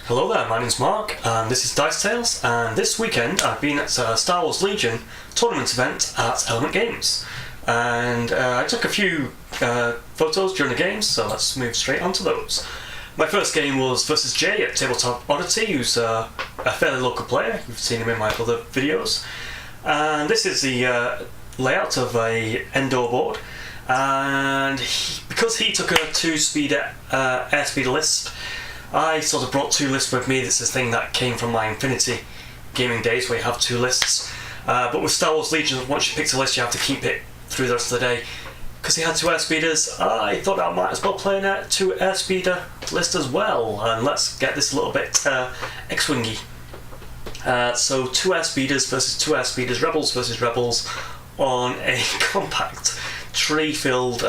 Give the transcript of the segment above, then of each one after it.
Hello there, my name's Mark, and this is Dice Tales, and this weekend I've been at a Star Wars Legion tournament event at Element Games, and I took a few photos during the games, so let's move straight on to those. My first game was versus Jay at Tabletop Oddity, who's a fairly local player. You've seen him in my other videos, and this is the layout of a Endor board, and because he took a 2-speeder airspeeder list, I sort of brought 2 lists with me. This is a thing that came from my Infinity gaming days, where you have 2 lists. But with Star Wars Legion, once you pick a list, you have to keep it through the rest of the day. Because he had 2 airspeeders, I thought I might as well play a 2 airspeeder list as well. And let's get this a little bit X-wingy. So 2 airspeeders versus 2 airspeeders, Rebels versus Rebels on a compact tree-filled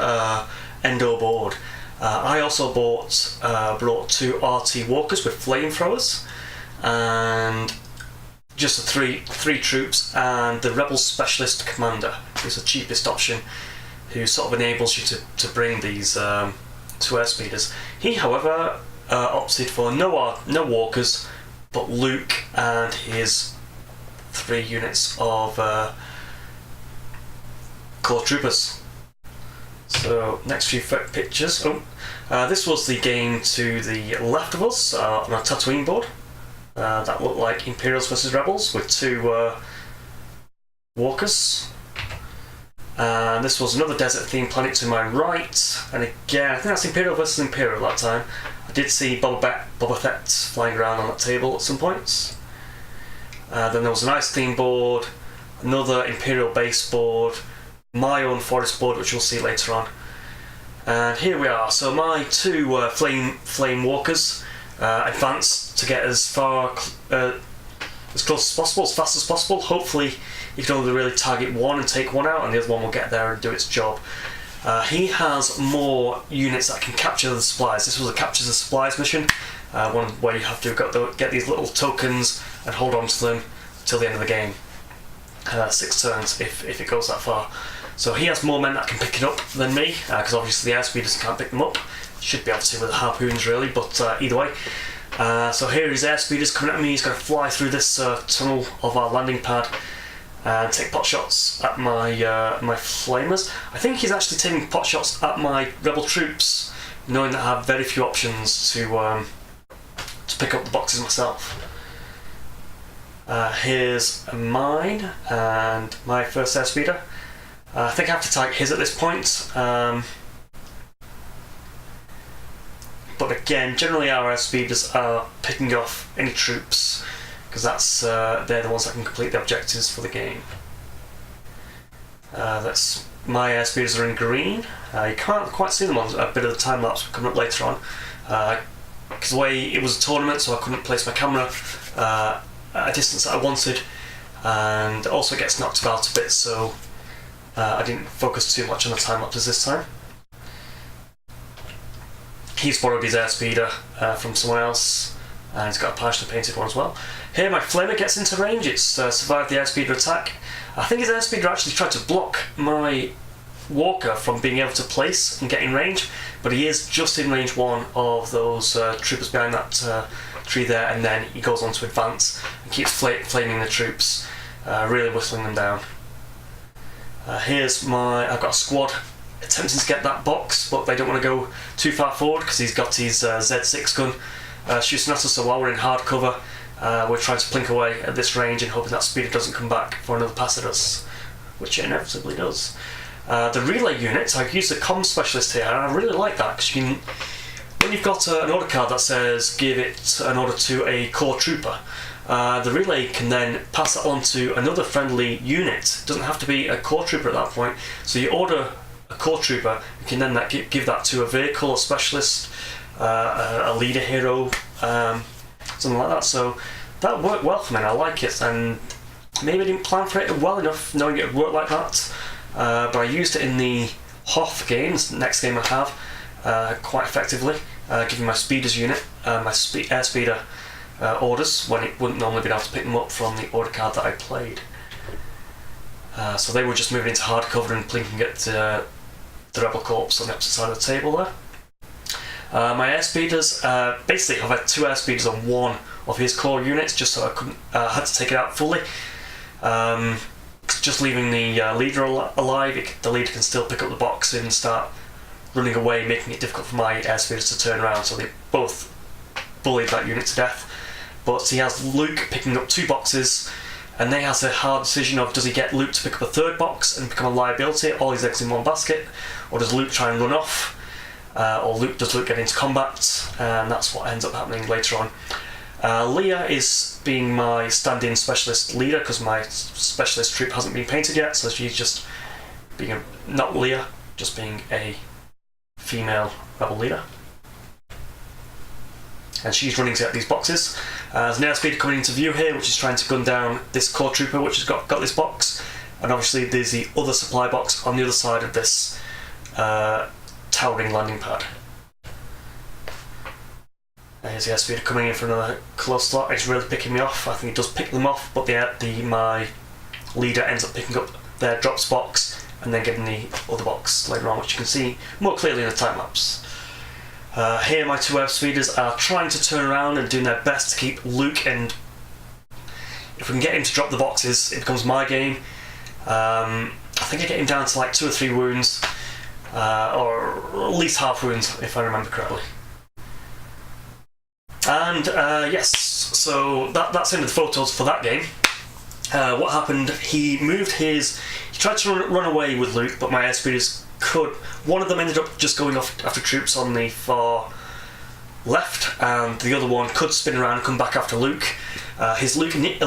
Endor board. I also brought 2 RT walkers with flamethrowers, and just the three troops, and the Rebel Specialist Commander, who's the cheapest option, who sort of enables you to bring these 2 airspeeders. He, however, opted for no walkers, but Luke and his 3 units of core troopers. So next few pictures. This was the game to the left of us on a Tatooine board. That looked like Imperials versus Rebels with 2 walkers. And this was another desert-themed planet to my right. And again, I think that's Imperial versus Imperial that time. I did see Boba Fett flying around on that table at some points. Then there was an ice-themed board, another Imperial base board, my own forest board, which you'll see later on. And here we are. So my 2 flame walkers advanced to get as close as possible, as fast as possible. Hopefully you can only really target one and take one out, and the other one will get there and do its job. He has more units that can capture the supplies. This was a capture the supplies mission, one where you have to get these little tokens and hold on to them till the end of the game. 6 turns if it goes that far. So he has more men that can pick it up than me, because obviously the airspeeders can't pick them up. Should be able to with the harpoons really, but either way. So here his airspeeders coming at me. He's going to fly through this tunnel of our landing pad and take pot shots at my flamers. I think he's actually taking pot shots at my rebel troops, knowing that I have very few options to pick up the boxes myself. Here's mine and my first airspeeder. I think I have to target his at this point. But again, generally our airspeeders are picking off any troops, because they're the ones that can complete the objectives for the game. My airspeeders are in green. You can't quite see them on a bit of the time lapse coming up later on, because the way it was a tournament, so I couldn't place my camera at a distance that I wanted, and also it gets knocked about a bit, so I didn't focus too much on the time lapses this time. He's borrowed his airspeeder from someone else, and he's got a partially painted one as well. Here my flamer gets into range. It's survived the airspeeder attack. I think his airspeeder actually tried to block my walker from being able to place and get in range, but he is just in range 1 of those troopers behind that tree there, and then he goes on to advance and keeps flaming the troops, really whistling them down. I've got a squad attempting to get that box, but they don't want to go too far forward because he's got his Z6 gun shooting at us, so while we're in hard cover, we're trying to plink away at this range and hoping that speeder doesn't come back for another pass at us, which it inevitably does. The relay unit, I've used the comms specialist here, and I really like that, because you can, when you've got an order card that says give it an order to a core trooper, the relay can then pass that on to another friendly unit. It doesn't have to be a core trooper at that point, so you order a core trooper, you can then give that to a vehicle, a specialist, a leader hero, something like that. So that worked well for me, and I like it, and maybe I didn't plan for it well enough knowing it would work like that, but I used it in the Hoth games, next game I have, quite effectively, giving my speeders unit, my airspeeder orders, when it wouldn't normally be able to pick them up from the order card that I played. So they were just moving into hard cover and plinking at the Rebel Corps on the opposite side of the table there. My airspeeders, basically I've had 2 airspeeders on one of his core units just so I couldn't, had to take it out fully. Just leaving the leader alive, the leader can still pick up the box and start running away, making it difficult for my airspeeders to turn around, so they both bullied that unit to death. But he has Luke picking up 2 boxes, and then he has a hard decision of, does he get Luke to pick up a 3rd box and become a liability, all his eggs in one basket, or does Luke try and run off, or does Luke get into combat, and that's what ends up happening later on. Leah is being my stand-in specialist leader because my specialist troop hasn't been painted yet, so she's just being not Leah, just being a female rebel leader. And she's running to get these boxes. There's an airspeeder coming into view here, which is trying to gun down this core trooper, which has got this box. And obviously there's the other supply box on the other side of this towering landing pad. Here's the airspeeder coming in for another close slot. It's really picking me off. I think he does pick them off, but my leader ends up picking up their drops box and then getting the other box later on, which you can see more clearly in the time lapse. Here my 2 airspeeders are trying to turn around and doing their best to keep Luke, and if we can get him to drop the boxes, it becomes my game. I think I get him down to like 2 or 3 wounds, or at least half wounds if I remember correctly. And yes, so that's the end of the photos for that game. What happened, he tried to run away with Luke, but my airspeeders one of them ended up just going off after troops on the far left, and the other one could spin around and come back after Luke. His Luke, spit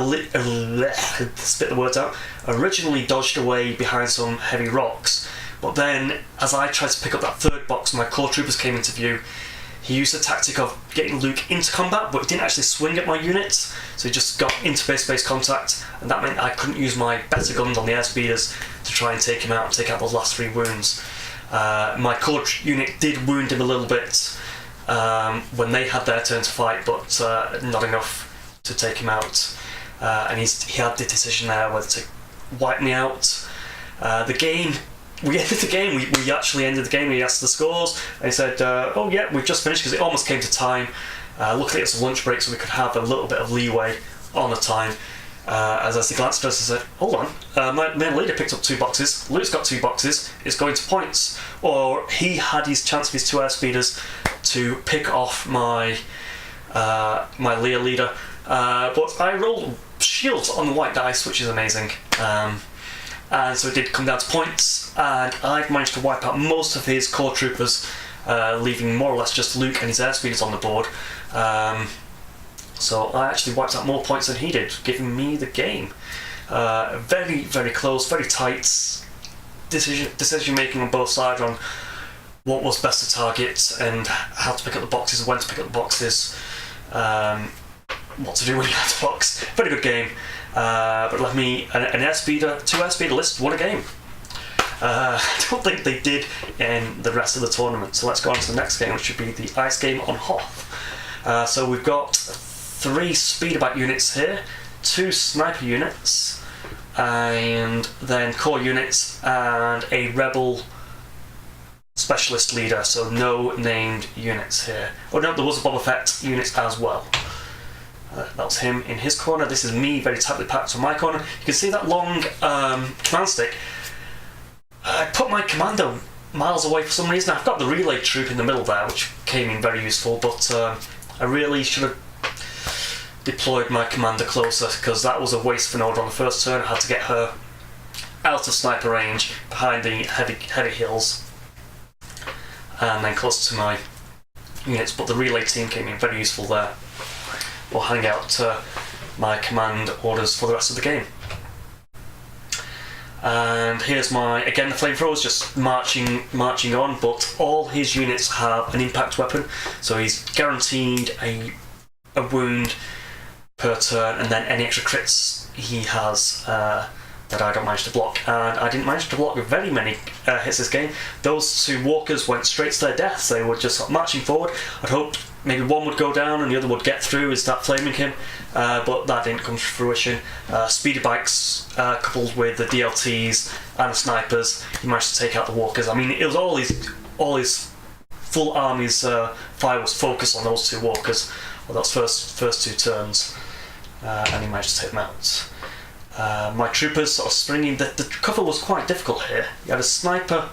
the words out, originally dodged away behind some heavy rocks, but then as I tried to pick up that 3rd box, my core troopers came into view. He used the tactic of getting Luke into combat, but he didn't actually swing at my units, so he just got interface-based contact, and that meant I couldn't use my better guns on the airspeeders to try and take him out and take out those last 3 wounds. My core unit did wound him a little bit when they had their turn to fight, but not enough to take him out. And he had the decision there whether to wipe me out. We ended the game, we actually ended the game, we asked the scores, and he said, oh yeah, we've just finished, because it almost came to time. Luckily it was a lunch break, so we could have a little bit of leeway on the time. As he glanced at us and said, hold on, my main leader picked up 2 boxes, Luke's got 2 boxes, it's going to points. Or he had his chance with his 2 airspeeders to pick off my Leah leader, but I rolled shields on the white dice, which is amazing. And so it did come down to points, and I managed to wipe out most of his core troopers, leaving more or less just Luke and his airspeeders on the board. So I actually wiped out more points than he did, giving me the game. Very, very close, very tight decision making on both sides on what was best to target and how to pick up the boxes, when to pick up the boxes, what to do when you have to box. Very good game. But let me, an airspeeder, 2 airspeeder list, won a game. I don't think they did in the rest of the tournament, so let's go on to the next game, which would be the ice game on Hoth. So we've got 3 speederback units here, 2 sniper units, and then core units, and a rebel specialist leader, so no named units here. Oh no, there was a Boba Fett unit as well. That was him in his corner. This is me, very tightly packed on my corner. You can see that long command stick. I put my commando miles away for some reason. I've got the relay troop in the middle there, which came in very useful, but I really should have deployed my commander closer, because that was a waste of an order on the first turn. I had to get her out of sniper range behind the heavy hills and then close to my units, but the relay team came in very useful there. We'll hang out my command orders for the rest of the game. And here's again the flamethrowers just marching on, but all his units have an impact weapon, so he's guaranteed a wound per turn, and then any extra crits he has that I don't manage to block. And I didn't manage to block very many hits this game. Those 2 walkers went straight to their deaths. They were just marching forward. I'd hoped maybe one would go down and the other would get through and start flaming him, but that didn't come to fruition. Speeder bikes coupled with the DLTs and the snipers, he managed to take out the walkers. I mean, it was all his full army's fire was focused on those two walkers, or those first two turns, and he managed to take them out. My troopers sort of springing. The cover was quite difficult here. He had a sniper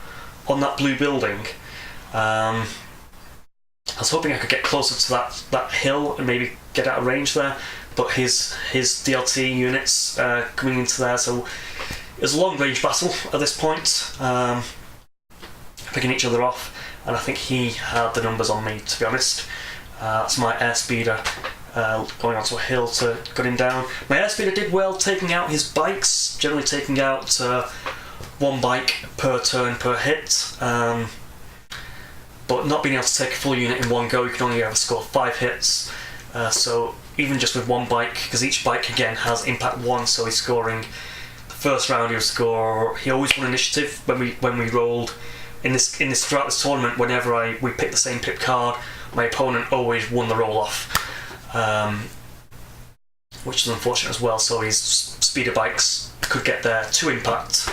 on that blue building. I was hoping I could get closer to that hill and maybe get out of range there, but his DLT units coming into there, so it was a long range battle at this point, picking each other off, and I think he had the numbers on me, to be honest. That's my airspeeder going onto a hill to cut him down. My airspeeder did well taking out his bikes, generally taking out one bike per turn per hit, but not being able to take a full unit in one go. You can only ever score 5 hits, so even just with one bike, because each bike again has impact 1, so he's scoring the first round. He always won initiative when we rolled in this throughout this tournament. Whenever we picked the same pip card, my opponent always won the roll off, which is unfortunate as well. So his speeder bikes could get their 2 impact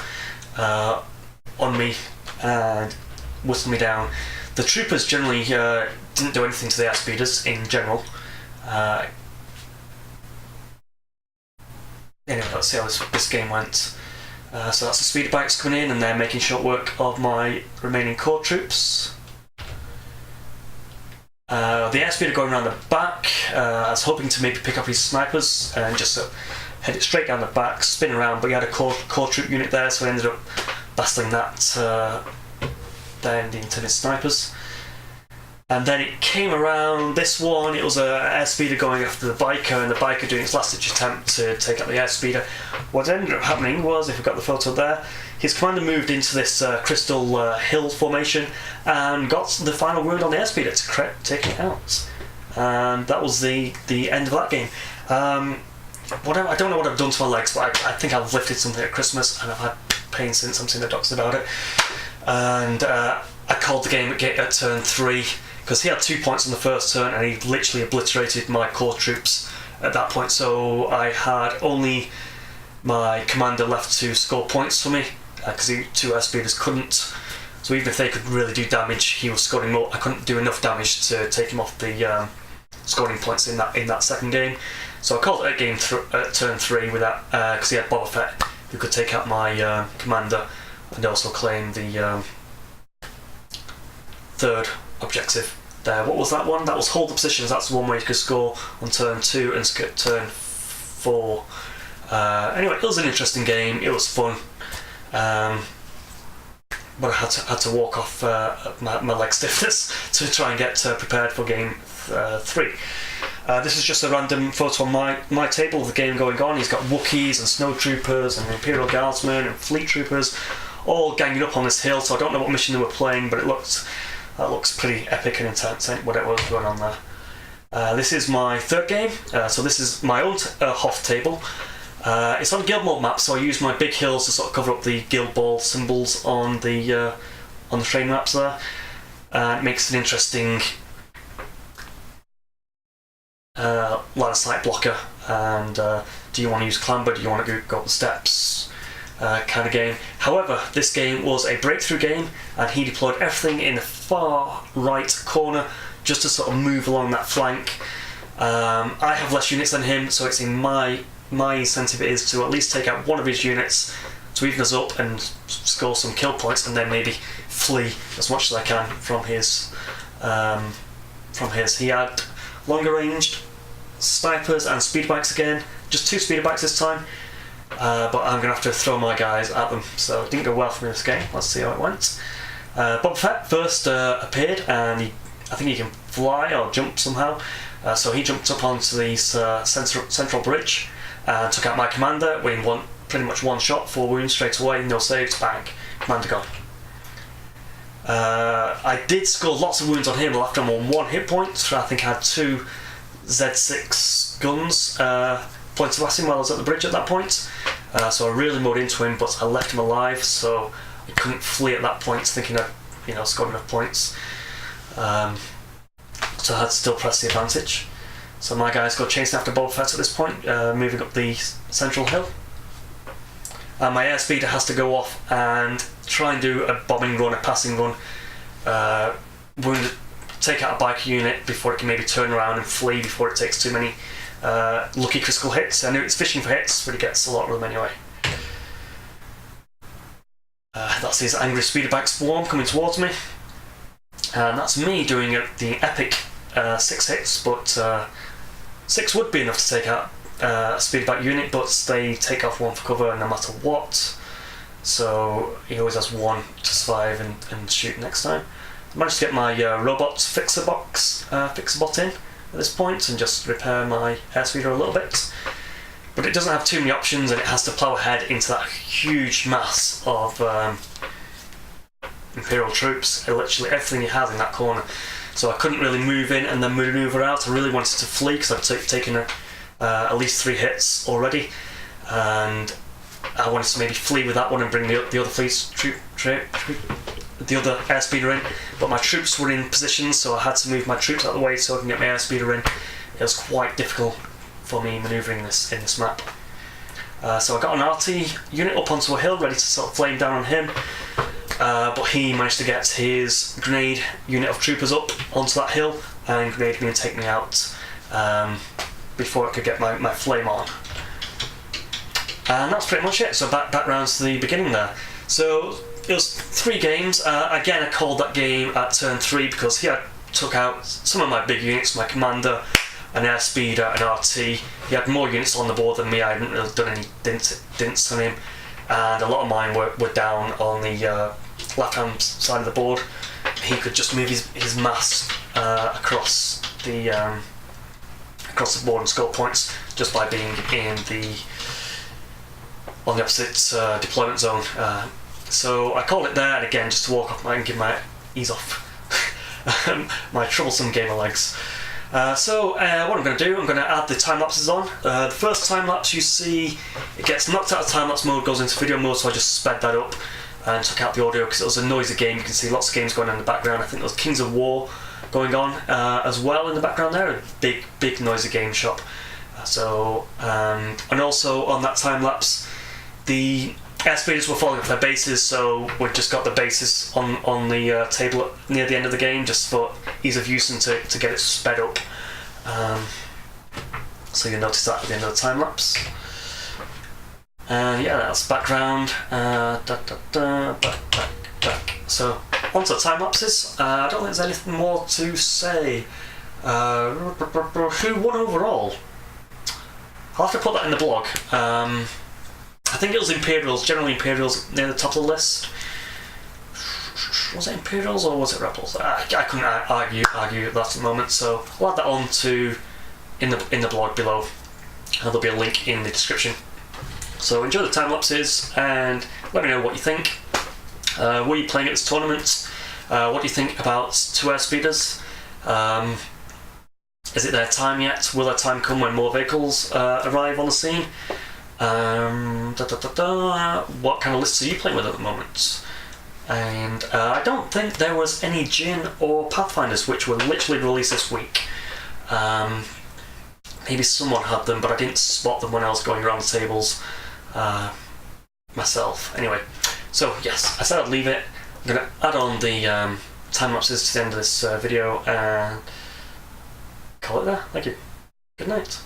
on me and whistle me down. The troopers generally didn't do anything to the airspeeders in general. Anyway, let's see how this game went. So that's the speeder bikes coming in, and they're making short work of my remaining core troops. The airspeeder going around the back. I was hoping to maybe pick up his snipers and just head it straight down the back, spin around, but he had a core troop unit there, so I ended up battling that down into his snipers. And then it came around this one. It was an airspeeder going after the biker, and the biker doing its last-ditch attempt to take out the airspeeder. What ended up happening was, if we got the photo there, his commander moved into this crystal hill formation and got the final wound on the airspeeder to take it out. And that was the end of that game. I don't know what I've done to my legs, but I think I've lifted something at Christmas, and I've had pain since. I'm seeing the doctors about it. And I called the game at turn 3, because he had 2 points on the first turn, and he literally obliterated my core troops at that point. So I had only my commander left to score points for me, because 2 airspeeders couldn't. So even if they could really do damage, he was scoring more. I couldn't do enough damage to take him off the scoring points in that second game. So I called it at turn 3 with that, because he had Boba Fett, who could take out my commander and also claim the third objective there. What was that one? That was hold the positions. That's the one where you could score on turn 2 and skip turn 4. Anyway, it was an interesting game. It was fun, but I had to walk off my leg stiffness to try and get prepared for game 3. This is just a random photo on my table of the game going on. He's got Wookiees and Snow Troopers and Imperial Guardsmen and Fleet Troopers all ganging up on this hill, so I don't know what mission they were playing, but that looks pretty epic and intense, whatever was going on there. This is my third game, so this is my own Hoth table. It's on guild mode map, so I use my big hills to sort of cover up the guild ball symbols on the train maps there. It makes an interesting line of sight blocker, and do you want to use clamber, do you want to go up the steps kind of game. However, this game was a breakthrough game, and he deployed everything in the far right corner just to sort of move along that flank. I have less units than him, so it's in my incentive is to at least take out one of his units to even us up and score some kill points, and then maybe flee as much as I can from his. He had longer ranged snipers and speed bikes again, just 2 speeder bikes this time, but I'm going to have to throw my guys at them, so it didn't go well for me this game. Let's see how it went. Boba Fett first appeared, and I think he can fly or jump somehow, so he jumped up onto the central bridge and took out my commander, winning pretty much one shot, 4 wounds straight away, no saves, bang, commander gone. I did score lots of wounds on him, left him on 1 hit point. I think I had 2 Z6 guns pointed at him while I was at the bridge at that point, so I really mowed into him, but I left him alive, so I couldn't flee at that point, thinking I'd scored enough points, so I had to still press the advantage. So my guys go chasing after Boba Fett at this point, moving up the central hill. And my airspeeder has to go off and try and do a bombing run, a passing run, wound, take out a biker unit before it can maybe turn around and flee before it takes too many lucky critical hits. I know it's fishing for hits, but he gets a lot of them anyway. That's his angry speederbike swarm coming towards me. And that's me doing the epic 6 hits, but 6 would be enough to take out a speederbike unit, but they take off 1 for cover no matter what. So he always has 1 to survive and shoot next time. I managed to get my robot fixer bot in at this point and just repair my airspeeder a little bit. But it doesn't have too many options, and it has to plough ahead into that huge mass of Imperial troops. Literally everything he has in that corner. So I couldn't really move in and then manoeuvre out. I really wanted to flee because I've taken at least 3 hits already, and I wanted to maybe flee with that one and bring the other the other airspeeder in. But my troops were in position, so I had to move my troops out of the way so I can get my airspeeder in. It was quite difficult for me manoeuvring in this map. So I got an RT unit up onto a hill ready to sort of flame down on him, but he managed to get his grenade unit of troopers up onto that hill and grenade me and take me out before I could get my flame on. And that's pretty much it. So back round to the beginning there. So it was 3 games. Again, I called that game at turn 3 because he had took out some of my big units, my commander, an airspeeder, an RT. He had more units on the board than me. I hadn't really done any dints on him, and a lot of mine were down on the left-hand side of the board. He could just move his mass across the board and score points just by being on the opposite deployment zone. So I called it there, and again, just to walk off and give my ease off my troublesome gamer legs. So what I'm going to do, I'm going to add the time lapses on. The first time lapse you see, it gets knocked out of time lapse mode, goes into video mode, so I just sped that up and took out the audio because it was a noisy game. You can see lots of games going on in the background. I think there was Kings of War going on as well in the background there, a big noisy game shop. And also on that time lapse, the airspeeders were falling off their bases, so we've just got the bases on the table near the end of the game, just for ease of use and to get it sped up. So you'll notice that at the end of the time lapse. Yeah, that's background. Back. So onto the time lapses. I don't think there's anything more to say. Who won overall? I'll have to put that in the blog. I think it was Imperials, generally Imperials near the top of the list. Was it Imperials or was it Rebels? I couldn't argue that at the moment, so I'll add that on in the blog below, and there'll be a link in the description. So enjoy the time lapses and let me know what you think. Were you playing at this tournament? What do you think about 2 airspeeders? Is it their time yet? Will their time come when more vehicles arrive on the scene? What kind of lists are you playing with at the moment? And I don't think there was any Jin or Pathfinders which were literally released this week. Maybe someone had them, but I didn't spot them when I was going around the tables myself. Anyway, so yes, I said I'd leave it. I'm going to add on the time lapses to the end of this video and call it there. Thank you. Good night.